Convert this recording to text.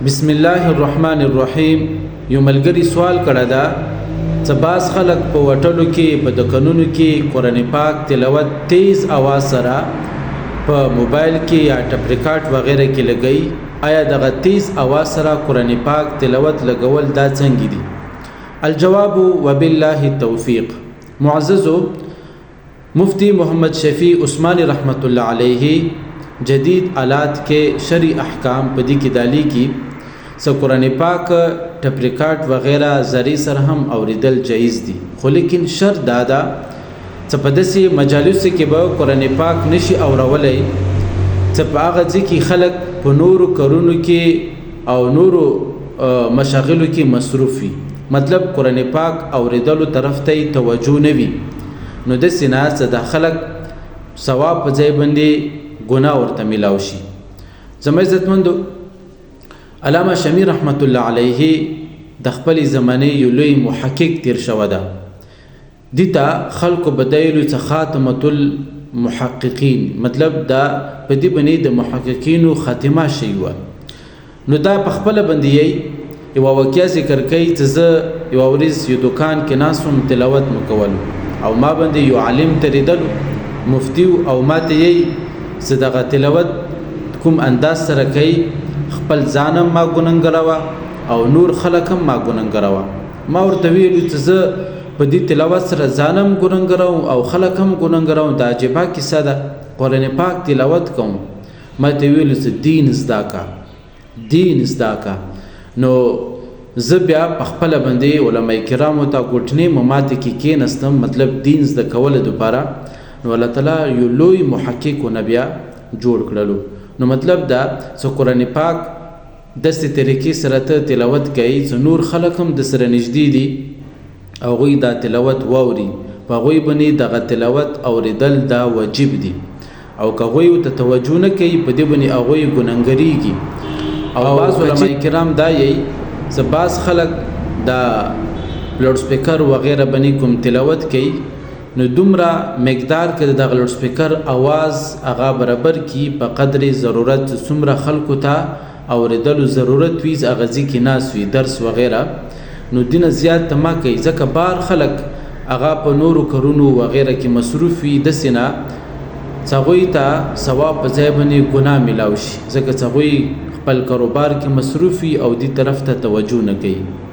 بسم الله الرحمن الرحیم. یو ملګری سوال کړه دا چې باز خلک په وټلو کې په دکانونو کې قرآن پاک تلاوت تیز आवाज سره په موبایل کې یا ټپ ریکارډ وغیرہ کې لګي. آیا دغه تیز आवाज سره قرآن پاک تلاوت لګول دا څنګه دي؟ الجواب وبالله التوفیق. معززو مفتی محمد شفیع عثمانی رحمت الله علیه جدید آلات کے شرعی احکام پدی کی دالی کی سو قرآن پاک ٹپ ریکارڈ وغیرہ زری سر ہم اوریدل جائز دی، خو لیکن شر دادا چپدسی مجالس کے با قرآن پاک نشی اورولی چپ آغازی کی خلق پا نور کرونو کی او نور مشاغلو کی مصروفی، مطلب قرآن پاک اوریدلو طرف تی توجہ نوی، نو دسی ناس دا خلق ثواب په ځای باندې گناه ورته ملاو شي. زما عزتمندو علامه شمیر رحمت الله علیه د خپل زمانه یو لوی محقق تیر شوی ده. دیتا خلق بدایلو څخه خاتمه المحققین، مطلب دا په دې باندې د محققینو خاتمه شي و. نو دا په خپل باندې یو واقعیا ذکر کوي چې زه یو ورځ یو دکان کې ناسوم تلاوت مکول او ما باندې یو عالم تریدل مفتی او ماته یې صدقه تلاوت کوم انداز سره کوي، خپل ځانم ما ګننګراوه او نور خلکم ما ګننګراوه. ما ورته ویلو چې زه په دې تلاوت سره ځانم ګننګراوم او خلکم ګننګراوم، دا عجیبه کیسه ده. قرآن پاک تلاوت کوم، ما ته ویلو چې دین زده کا، دین زده کا. نو زه بیا په خپل باندې علماء کرامو ته ګوتنې مماته کې کېناستم، مطلب دین زده کول لپاره. نو الله تعالی یو لوی محقق و نبیا جوړ کړلو. نو مطلب دا چې قرآن پاک داسې طریقې سره ته تلاوت کوي چې نور خلک هم د سره نږدې دي او هغوی دا تلاوت واوري، په هغوی باندې دغه تلاوت اوریدل دا واجب دي، او که هغوی ورته توجه نه کوي په دې باندې هغوی ګنهګاریږي. او بعض علماء کرام دا یي چې بعض خلک دا لوډ سپیکر وغیرہ باندې کوم تلاوت کوي، نو دومره مقدار کې د لوډ سپیکر आवाज هغه برابر کی په قدر ضرورت څومره خلکو ته اوریدلو ضرورت وي هغه ځکه ناس وي درس وغیرہ، نو دینه زیات تما کوي ځکه بار خلک هغه په نورو کارونو وغیرہ کې مصروف وي، د سینا څغوي ته ثواب په ځای باندې ګناه ملاوي شي ځکه څغوي خپل کاروبار کې مصروف وي او دې طرف ته توجه نه کوي.